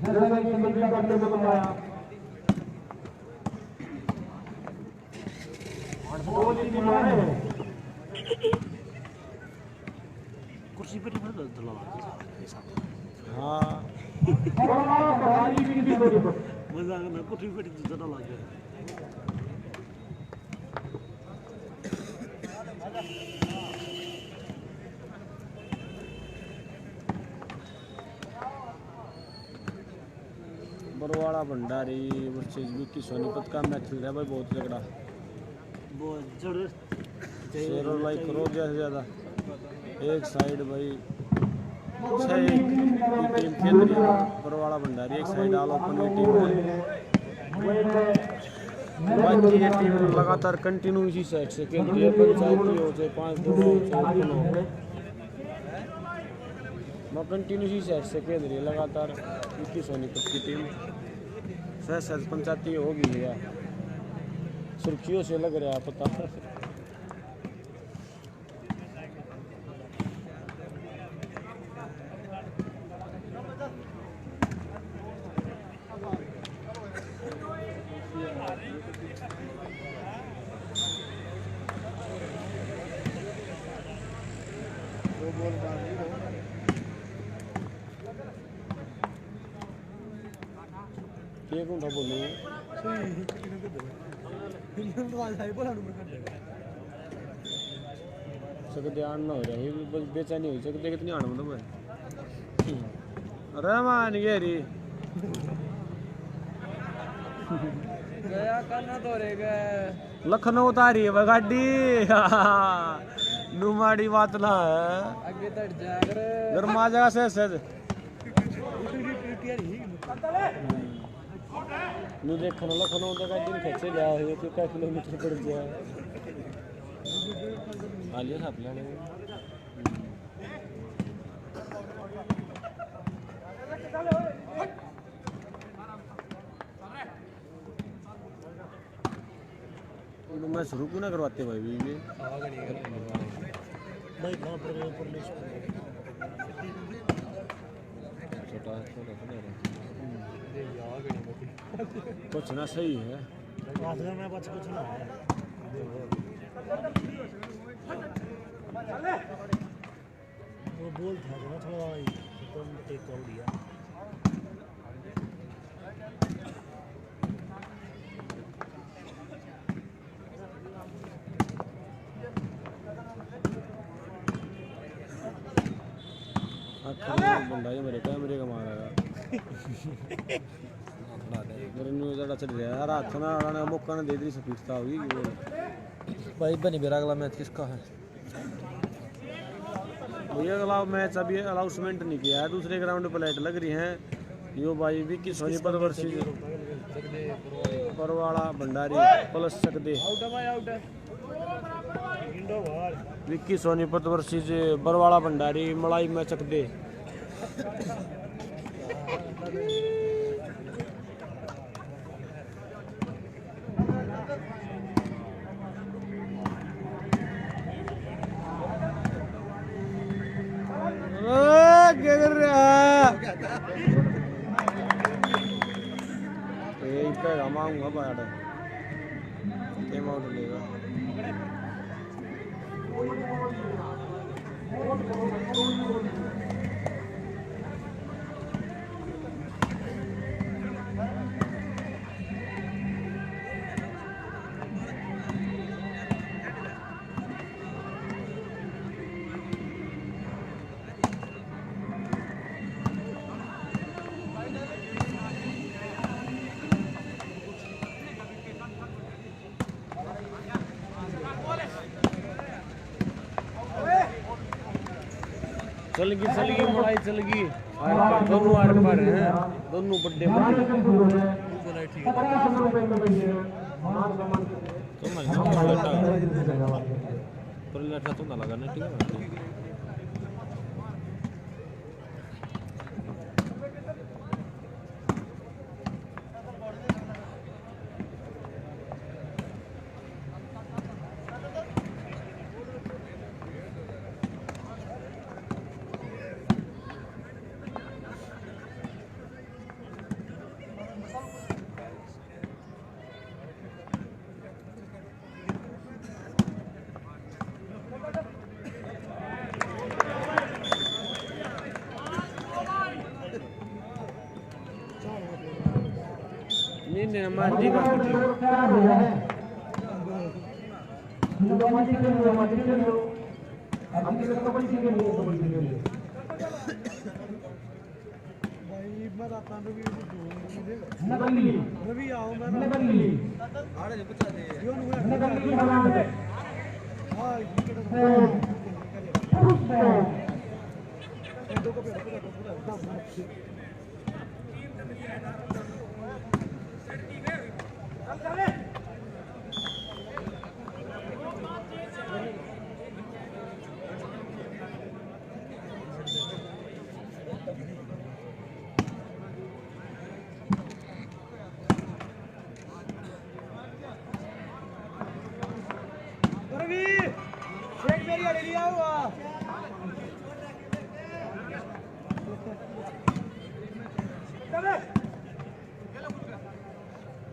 कुर्सी पे नहीं हाँ मजाक ना कुर्सी पे ज़्यादा लग गया बरवाड़ा भंडारी वर्सेस विक्की सोनीपत का मैच चल रहा है भाई, बहुत तगड़ा। बहुत जड़ शेर और लाइक करो ज़्यादा से ज़्यादा। एक साइड भाई 6-1 की टीम खेल रही है बरवाड़ा भंडारी, एक साइड ऑल ओपन की टीम है। बाकी ये टीम लगातार कंटिन्यू इसी साइड से खेल रही है, पंचायती हो चाहे 5-2 हो चाहे ओपन हो, मैं कंटिन्यू इसी साइड से खेल रही है लगातार विक्की सोनीपत की टीम। शायद पंचायती होगी या सुर्खियों से लग रहा है पता। ये कौन था बोलूँ सकते आन ना हो रहा है, बस बेचैनी हो सकते कितनी आन मतलब है। अरे मान ये री गया करना तो रे गए लखनऊ तारी है गाड़ी नुमाड़ी बात ना है आगे तट जागर गरमा जगह से सद नु देखो ना लखनऊ तक दिन खर्चे लिया है तो क्या किलोमीटर पड़ गया आलिया साहब लेने मैं शुरू क्यों ना करवाते भाई भी भाई कहाँ पर गए पर छोटा कुछ ना सही है में बच कुछ ना है वो बोल था ना थोड़ा एकदम टेक कर दिया बंदा जो मेरे कैमरे का मारा मेरे न्यूज़ ज़्यादा चल रहा है यार, हाथ ना आना मौका ना दे दी सफीसता होगी भाई बनी मेरा अगला मैच किसका है भैया अगला मैच अभी अनाउंसमेंट नहीं किया है, दूसरे ग्राउंड पर लाइट लग रही हैं। यो भाई विक्की सोनीपत वर्सेस बरवाड़ा भंडारी प्लस सकदे विक्की सोनीपत वर्सेस बरवाड़ा भंडारी मलाई में चकदे क्या कर रहा है मांगूंगा बाहर गेम आउट लेगा चल गई मलाई चल गई दोनों आर पर हैं दोनों बड़े तो ना लगा ना ठीक है देना मार दी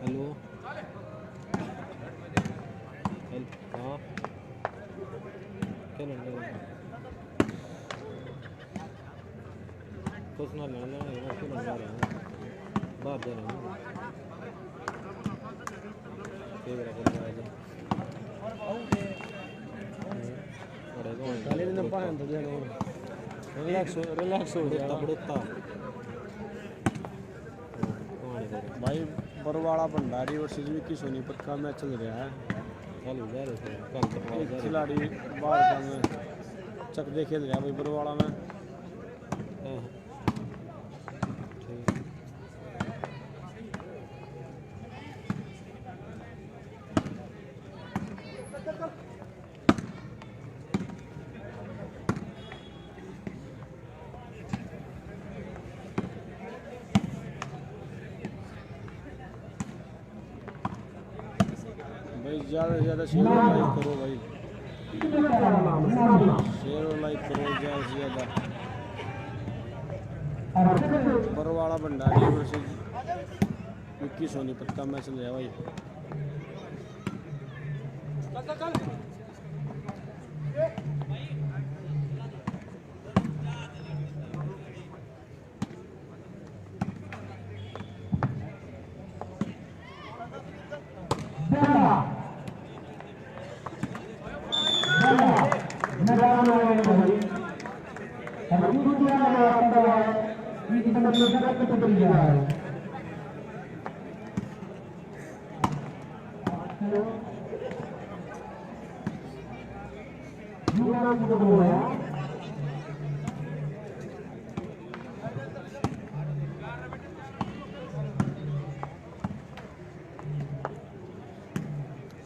हेलो हाँ क्या लड़ रहा है कुछ ना लड़ना है ना क्यों लड़ रहा है बाहर जा रहा हूँ रिलैक्स हो गया भाई बरवाड़ा भंडारी वर्सेस विक्की सोनीपत का मैच चल रहा है। एक खिलाड़ी बाहर का में चकदे खेल रहा है भाई बरवाड़ा में। भाई ज़्यादा से ज़्यादा शेयर और लाइक करो भाई, शेयर और लाइक करो ज़्यादा से ज़्यादा। बरवाड़ा भंडारी वर्सेस विक्की सोनीपत का मैच चल रहा है भाई।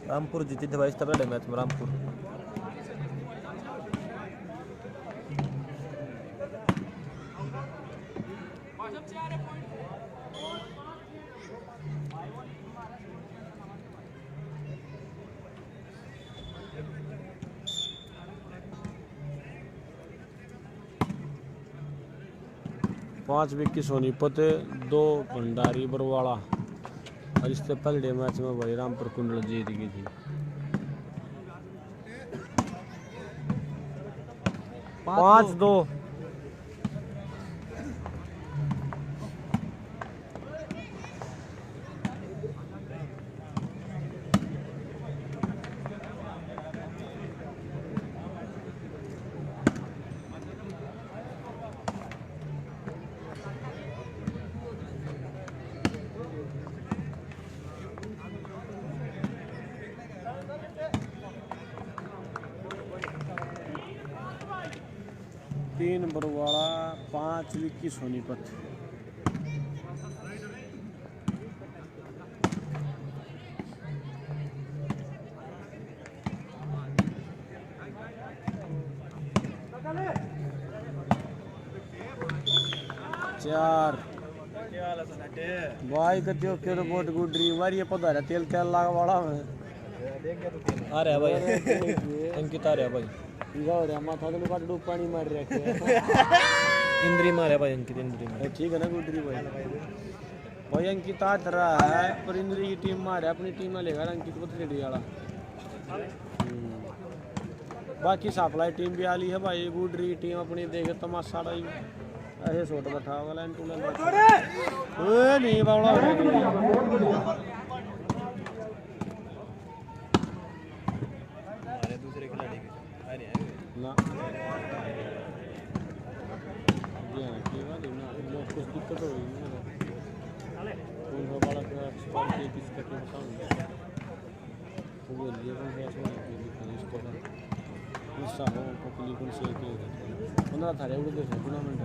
रामपुर जीती थी भाई इस तगड़े मैच में रामपुर। पाँच विक्की सोनीपत, 2 भंडारी बरवाड़ा। और इससे पहले मैच में भाई रामपुर कुंडल जीत गई थी। 5-2। तीन बरवाड़ा, 5 विक्की सोनीपत। चार भाई कतियो के तो बहुत गुडरी मारी है पता है तेल तेल लाग वाला में आ रहा भाई अंकित आ रहा भाई रे माथा तो काट डूब पानी मार रखे इंद्री मारे भाई अंकित इंद्री मारे ठीक है ना गुडरी भाई अंकित आ रहा है पर इंद्री की टीम मारे अपनी टीम में लेगा अंकित को रेडी वाला। बाकी सप्लाई टीम भी आली है भाई गुडरी की टीम अपनी देखे तमाशा ऐसे छोट बैठा होगा लाइन टू लाइन ओए नहीं बावड़ा हो गया हमारे दूसरे खिलाड़ी के अरे ना ये की बात है ना कुछ दिक्कत हो गई ना कौन सा वाला का स्पॉट के किस का क्या बताऊं वो बोलिए कौन सा स्पॉट के इसको ना गुस्सा हो पकली कौन से के 15 थारे उड़ दे टूर्नामेंट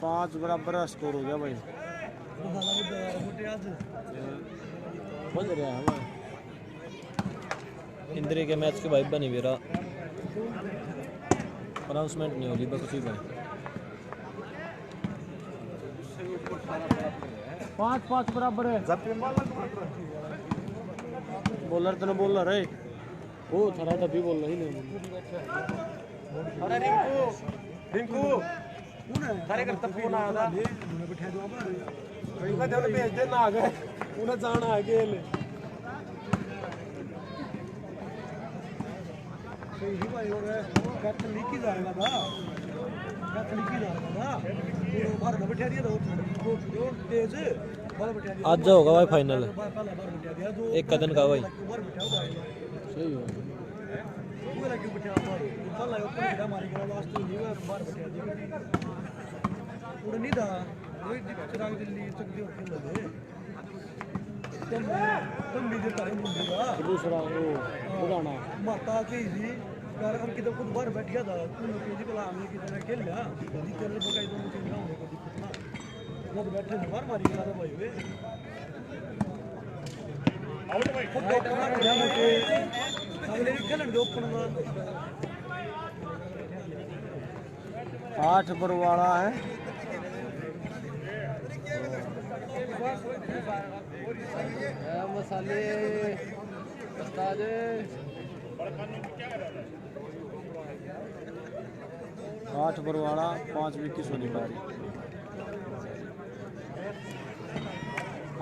पाँच बराबर स्कोर हो गया भाई बोल रहा है भाई इंद्री के मैच के भाई बनी मेरा अनाउंसमेंट नहीं होगी बस उसी भाई 5 बराबर है बॉलर तो बॉलर है वो थोड़ा तभी बोल रही नहीं अरे रिंकू थारे घर तक फोन आया था बिठा दो मैं जब भेज देना आ गए उन्हें जाना है गेल सही ही भाई हो गए कैथलिक ही जाएगा था कैथलिक ही जाएगा था वो बाहर ना बिठा दिया था वो तेज बाहर बिठा दिया आज होगा भाई फाइनल पहला बार बिठा दिया जो एक का दिन का भाई बार बिठा भाई सही है वो लगे बिठा बाहर पहला ऊपर बिठा मारी गया लास्ट में नहीं बाहर बिठा दिया उड़ नहीं था वही चिराग दिल्ली तक जो खेल रहे तुम भी जो टाइम मिलेगा दूसरा वो बुलाना माता की जी यार हम किधर खुद बाहर बैठ गया था तुम लोग जी कला हमने किधर खेल लिया जी तेरे बकाई दोनों चीज ना होने को दिक्कत ना वो तो बैठे बाहर मारी गया था भाई वे आउट भाई खुद डॉक्टर ना जाने के अगले खेलन दो ओपन 8 बरवाड़ा है मसाले उस्ताद 8 बरवाड़ा 5 विकेट सोनीपत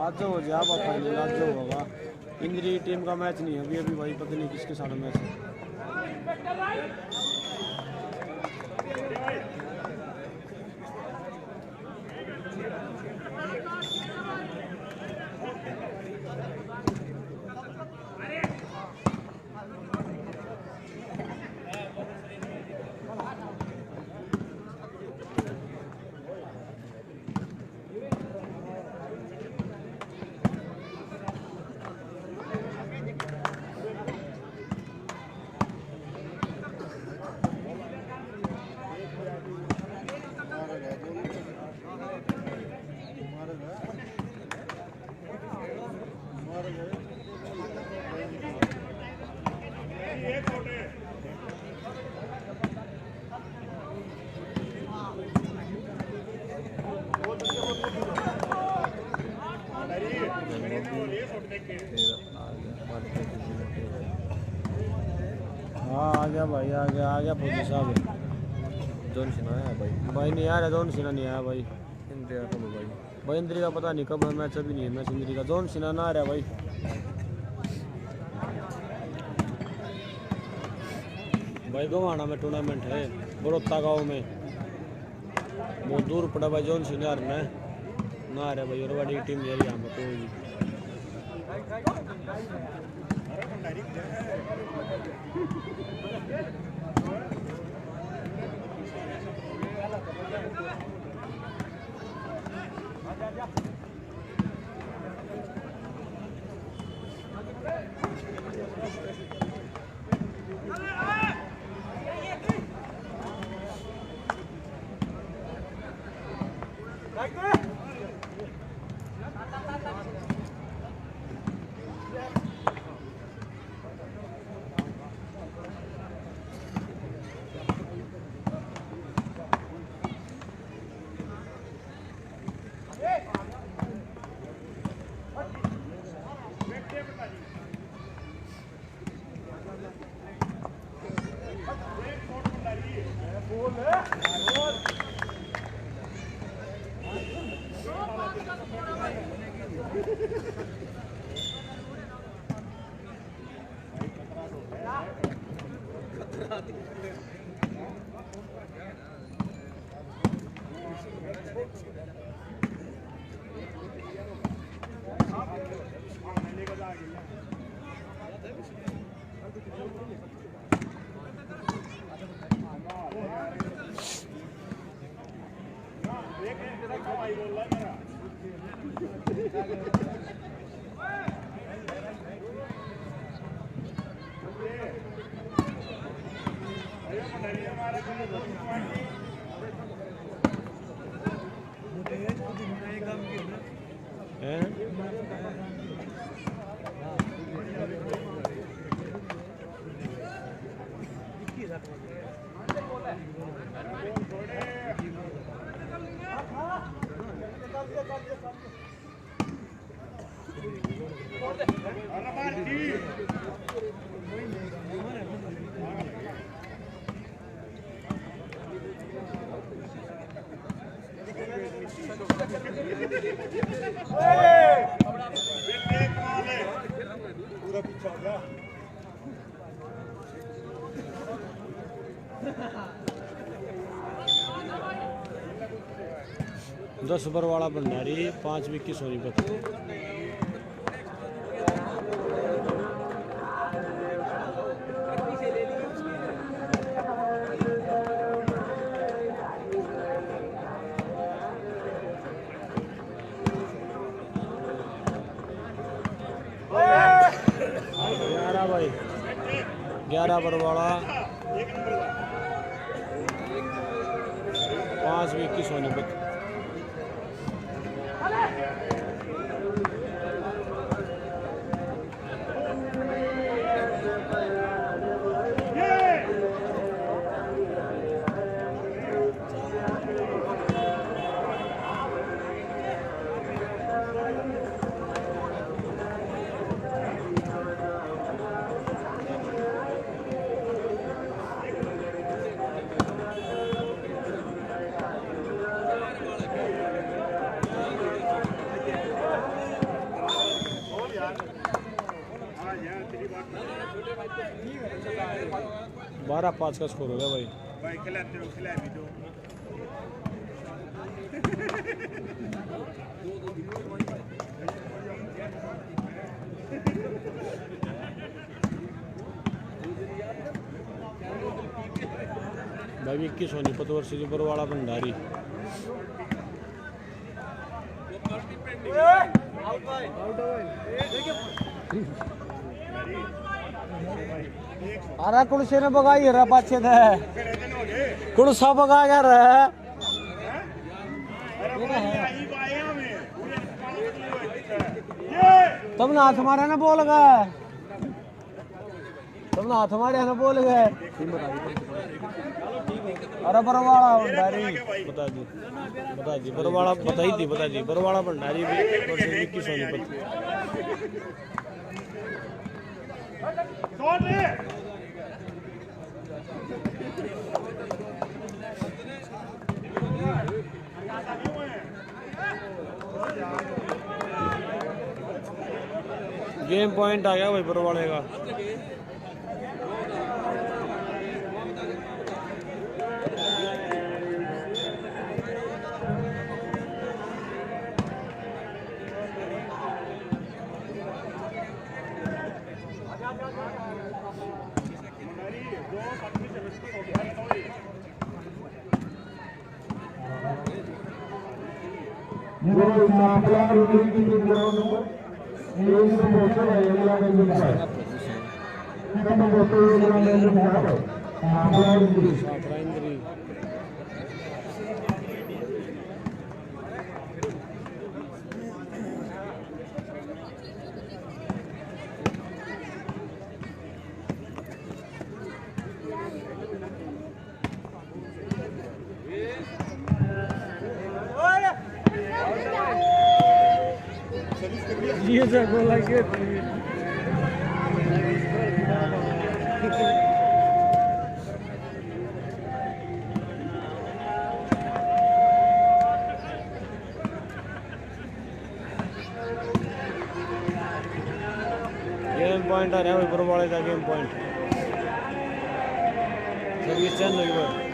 आज हो जाए फाइनल आज होगा इंद्री टीम का मैच नहीं है अभी भाई पता नहीं किसके साथ मैच है हाँ आ गया भाई आ गया फौजी साहब जोन सिन्हा है भाई भाई नहीं आ रहा जॉन सिन्हा नहीं आया भाई इंडिया का भाई भाई इंद्री का पता नहीं कब है मैच अभी नहीं है मैच इंद्री का जॉन सिन्हा ना आ रहा भाई भाई गोवाना में टूर्नामेंट है बड़ौता गाँव में बहुत दूर पड़ा भाई जॉन सिन्हा ना आ रहा भाई और बड़ी टीम है यहाँ पे कोई भी पूरा पीछा हो गया 10 ओवर वाला भंडारी 5 विकेट सोनीपत। भाई 11 ओवर वाला 5 विकेट सोनीपत। बारह 5 का स्कोर हो गया भाई। खिलाते हो खिला भी दो भाई 21 सोनीपत और सिलीपर वाला भंडारी। अरे कुड़से ने बगाई रहा पाछे थे कुड़सा बगा गया रहा तब ना हाथ मारे ना बोल गए तब ना हाथ मारे ना बोल गए। अरे बरवाड़ा भंडारी बता दी बरवाड़ा बताई थी बता दी बरवाड़ा भंडारी भी 21 सोनीपत। गेम पॉइंट आ गया भाई बरवाड़े का। ये सब बोला के पॉइंट आ रहा है ऊपर वाले का गेम पॉइंट सर्विस चैनल पर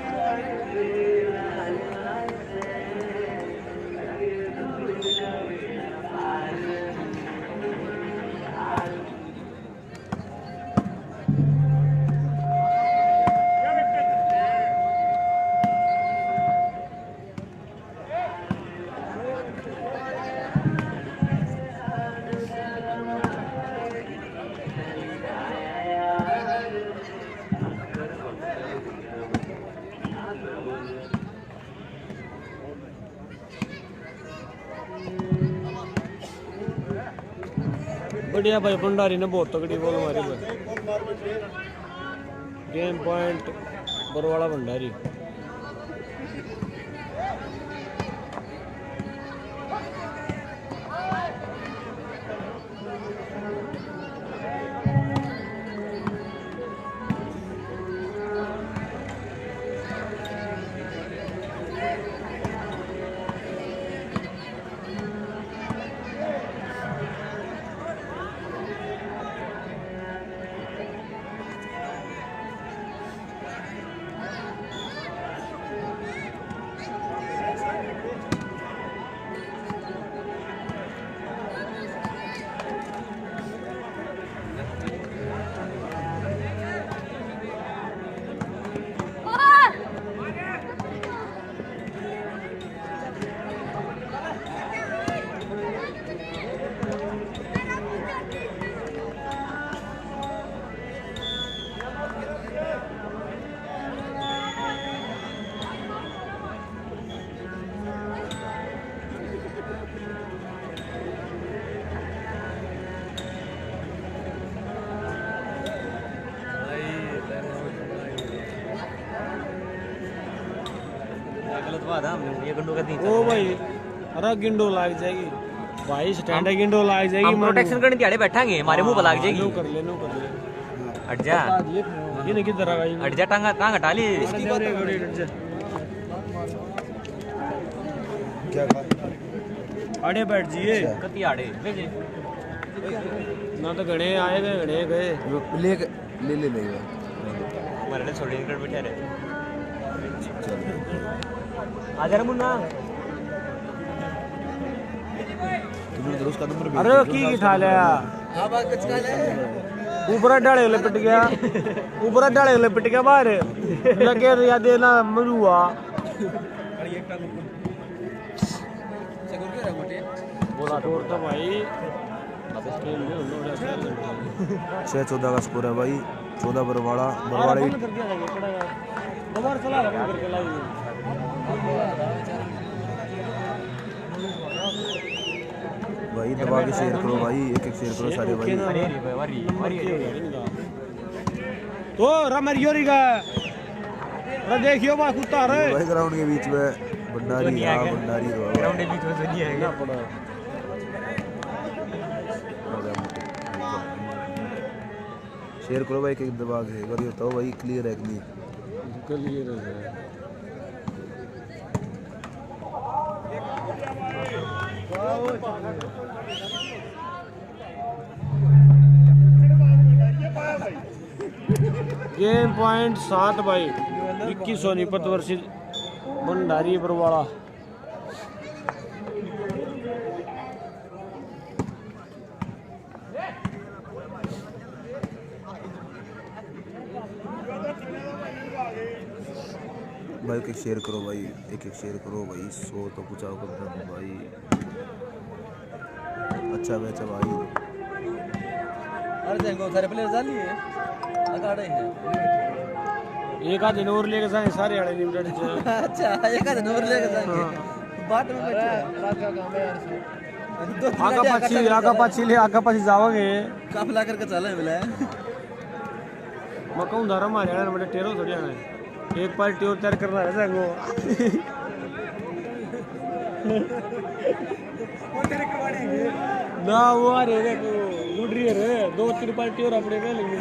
बढ़िया भाई भंडारी ने बहुत तगड़ी बॉल मारी भाई गेम पॉइंट बरवाड़ा भंडारी ओ भाई अरे गिंडो लाग जाएगी भाई स्टैंड है गिंडो लाग जाएगी हम प्रोटेक्शन करने दिहाड़े बैठांगे हमारे मुंह पर लाग जाएगी कर ले हट जा ये नहीं किधर आ गई हट जा टांग हटा ली क्या आड़े बैठ जिए कति आड़े भेजे ना तो घने आए गए ले ले ले मरने छोड़ कर बैठे रहे आ जा रे मुन्ना अरे की खा लिया ऊपर डाले लिपट गया बाहर लगे या देना मरुआ बोला तो भाई 6-14 का स्कोर है भाई 14 बरवाड़ा भाई दबा के शेयर करो भाई एक शेयर करो सारे भाई तो रमरियोरी का देखियो बा कुत्ता रे भाई ग्राउंड के बीच में भंडारी ग्राउंड के बीच में दुनिया है ना पड़ा शेयर करो भाई एक दबा के अगर ये बताओ भाई क्लियर है कि नहीं क्लियर है गेम पॉइंट 7 भाई 21 सोनीपत वर्सेस भंडारी बरवाड़ा भाई एक शेयर करो भाई एक शेयर करो भाई 100 तो पूछाओ कर दो भाई अच्छा मैच है भाई अरे देखो सारे प्लेयर जाली है अगाड़े हैं एक आध दिन और लेके जाए सारे आड़े लिमिटेड से अच्छा एक आध दिन और लेके जाएंगे बाट में बैठे रात का काम है यार आगा पाछी जाओगे काफला करके चले मिला मैं कहूं धर्म आ रहा है बड़े टेरो थोड़ी आना है एक पार्टी और तैयार करना है संगो ना वो आ रहे देखो लूट रही है 2-3 पार्टी और अपने में लेंगे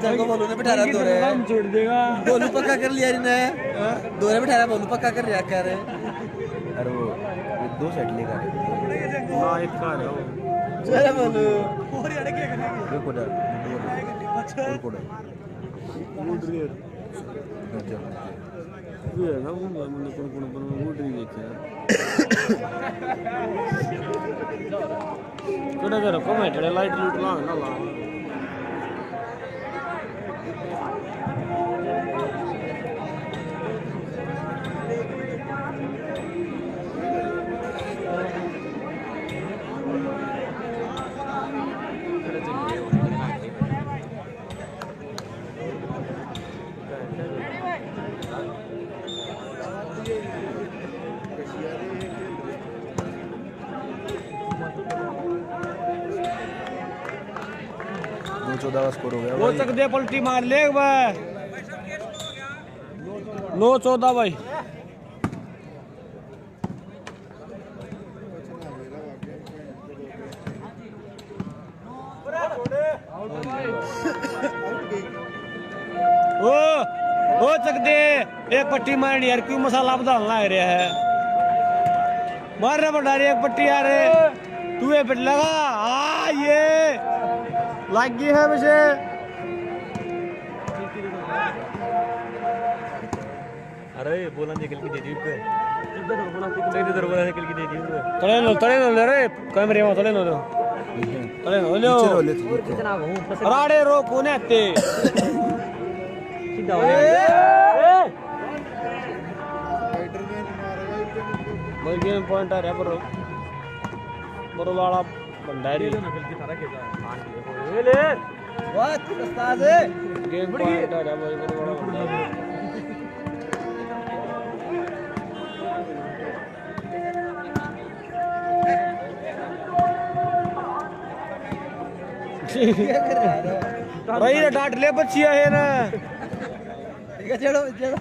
जगह बोलू ने बिठा रहा दोरे हम छोड़ देगा बोलू पक्का कर लिया ने दोरे बिठा रहा बोलू पक्का कर रहा कर अरे वो 2 सेट लेकर ना एक कार है जोरे बोलो और यार क्या करेंगे देखो डर अच्छा देखो डर गुड रियर ये ना वो मैंने कौन गुड रियर देखा कड़ा करो कमेंट लाइट लूट ला ना ला दो 14 का स्कोर हो गया वो तक दे पलटी मार ले भाई 9-14 भाई ओ तक दे एक पट्टी मारनी यार क्यों मसाला बदलना है रहा है मार रहा बड़ा एक पट्टी यार तू ये पे लगा ये लग गई है मुझे अरे बोला निकल के दे दी पे इधर बोला निकल के दे दी तले नो ले रे कैमरे में तले नो ले कितना हूं राड़े रो कोने आते सीधा हो भाई गेम पॉइंट आ रहा बरो वाला भंडारी निकल के सारा खेला ले वाह उस्ताद है गेम पॉइंट आ रहा भाई बरो वाला भंडारी क्या कर रहा है भाई ये डांट ले बच्चिया है ना ठीक है चलो चलो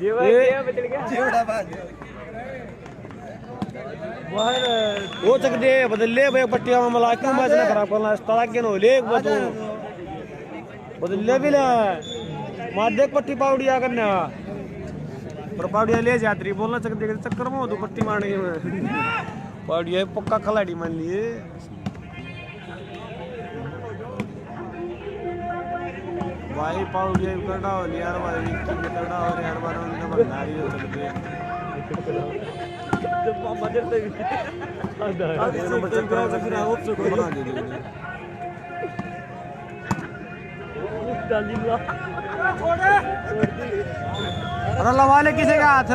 जेवड़ा बात वो तक दे बदल ले भाई पट्टिया में मला क्यों मैच ना खराब करना इस तरह के नो ले एक बतू बदल ले भी ले मार देख पट्टी पाउडिया करना पर पाउडिया ले जात्री बोलना चक्कर में तो पट्टी मारने के में पाउडिया पक्का खिलाड़ी मान लिए भाई पाउडिया करना हो यार भाई की करना हो यार बार उनका भंडारी हो सकते मदर से अरे लवा ले किसी का हाथ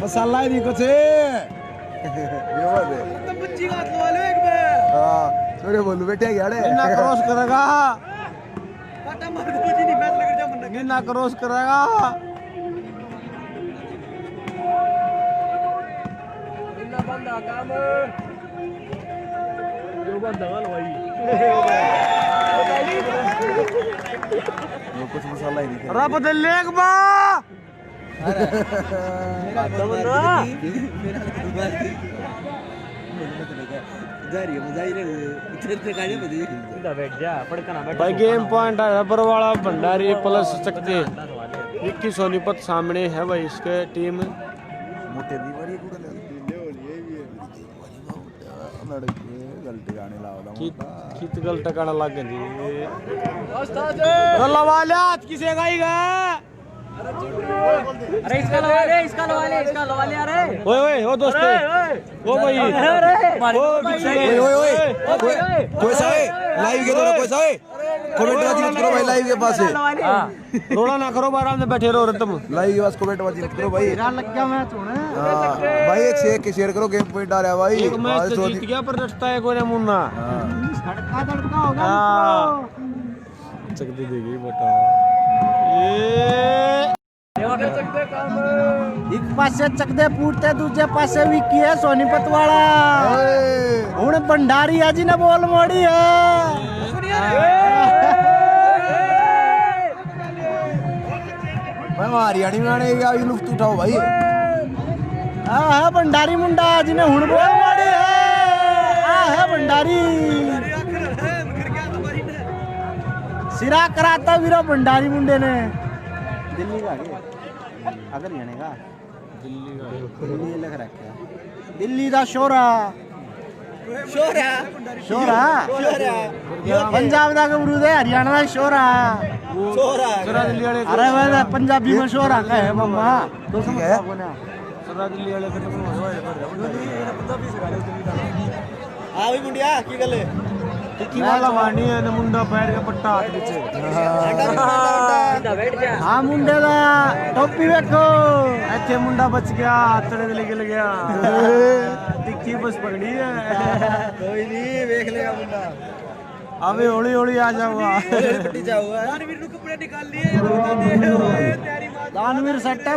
मसाला ही नहीं कुछ ये बात है तो बच्ची का हाथ लगा लो एक बार हां छोरे बोलू बेटे क्या रे ना क्रॉस करेगा काटा मार दो जी नहीं मैच लग जा मुन्ना ना क्रॉस करेगा इतना बंदा काम जो बंदा भाई वो कुछ मसाला ही नहीं रब दे लेग बा भाई गेम पॉइंट है रबर वाला भंडारी प्लस सकते 21 सोनीपत सामने है भाई इसके टीम मोटे दी वाली कुड़ा लड़के गलती गाने लावदा कित गल टकाना लग गई रल्ला वाले हाथ किसे गाएगा अरे इसका लवा ले अरे ओए ओए ओ दोस्त ओ भाई ओए कोई सा है लाइव के द्वारा कोई सा है कमेंट बाजी मत करो भाई लाइव के पास है रोड़ा ना करो आराम से बैठे रहो तुम लाइव के पास कमेंट बाजी मत करो भाई लग गया मैच होने भाई एक शेयर करो गेम पॉइंट आ रहा है भाई एक मैच तो जीत गया पर रटता है कोई मुन्ना धड़का होगा चकती देगी बेटा एक पासे चकदे फूटते दूजे पासे विकी है सोनीपत वाला हुण भंडारी है जी ने बोल मोड़ी है भाई हरियाणी में आने का लुफ्त उठाओ भाई है भंडारी मुंडा जी ने हुण बोल मोड़ी है भंडारी सिरा कराता वीरो भंडारी मुंडे ने दिल्ली का आगे अगर जाने का दिल्ली का दिल्ली लग रखा दिल्ली दा शोरा शोरा शोरा पंजाब दा गबरू दे हरियाणा दा शोरा सरा दिल्ली वाले अरे मैं पंजाबी में शोरा का है मम्मा तो समझ को ना सरा दिल्ली वाले खत्म हो गए आ भी मुंडिया की गल है नाला वाणी है मुंडा पैर का पट्टा हाथ पीछे हाँ मुंडे दा टोपी देखो ऐसे मुंडा बच गया हाथड़े से लेके गया तिक्की बस पकड़ी है कोई नहीं देख लेगा मुंडा अबे हौली हौली आ जाऊंगा पट्टी जाऊंगा दानवीर नु कपड़े निकाल लिए तैयारी मार दानवीर सट्टा